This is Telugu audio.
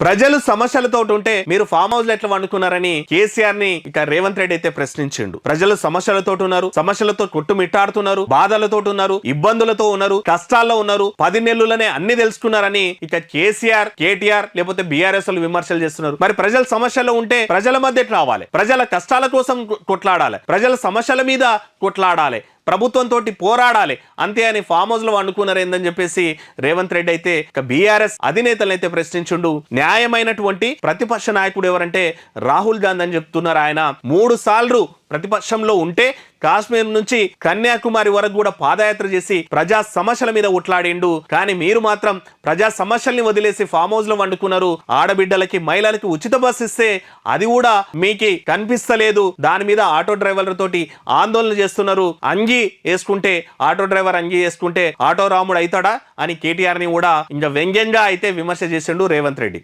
ప్రజలు సమస్యలతో ఉంటే మీరు ఫామ్ హౌస్ లో ఎట్లా వండుకున్నారని కేసీఆర్ ని ఇక రేవంత్ రెడ్డి అయితే ప్రశ్నించిండు. ప్రజలు సమస్యలతో ఉన్నారు, సమస్యలతో కొట్టుమిట్టాడుతున్నారు, బాధలతో ఉన్నారు, ఇబ్బందులతో ఉన్నారు, కష్టాల్లో ఉన్నారు, 10 నెలలనే అన్ని తెలుసుకున్నారని ఇక కేసీఆర్, కేటీఆర్ లేకపోతే బీఆర్ఎస్ విమర్శలు చేస్తున్నారు. మరి ప్రజల సమస్యలు ఉంటే ప్రజల మధ్య రావాలి, ప్రజల కష్టాల కోసం కొట్లాడాలి, ప్రజల సమస్యల మీద కొట్లాడాలి, ప్రభుత్వంతో పోరాడాలి అంతే అని ఫామ్ హౌస్ లో వండుకున్నారు ఏందని చెప్పేసి రేవంత్ రెడ్డి అయితే బీఆర్ఎస్ అధినేతలను అయితే ప్రశ్నించుండు. న్యాయమైనటువంటి ప్రతిపక్ష నాయకుడు ఎవరంటే రాహుల్ గాంధీ అని చెప్తున్నారు. ఆయన 3 సార్లు ప్రతిపక్షంలో ఉంటే కాశ్మీర్ నుంచి కన్యాకుమారి వరకు కూడా పాదయాత్ర చేసి ప్రజా సమస్యల మీద ఉట్లాడిండు. కానీ మీరు మాత్రం ప్రజా సమస్యల్ని వదిలేసి ఫామ్ హౌస్ లో వండుకున్నారు. ఆడబిడ్డలకి, మహిళలకి ఉచిత బస్సు ఇస్తే అది కూడా మీకు కనిపిస్తలేదు. దాని మీద ఆటో డ్రైవర్ల తోటి ఆందోళన చేస్తున్నారు. అంగి వేసుకుంటే, ఆటో డ్రైవర్ అంగి వేసుకుంటే ఆటో రాముడు అవుతాడా అని కేటీఆర్ ని కూడా ఇంకా వ్యంగ్యంగా అయితే విమర్శ చేసిండు రేవంత్ రెడ్డి.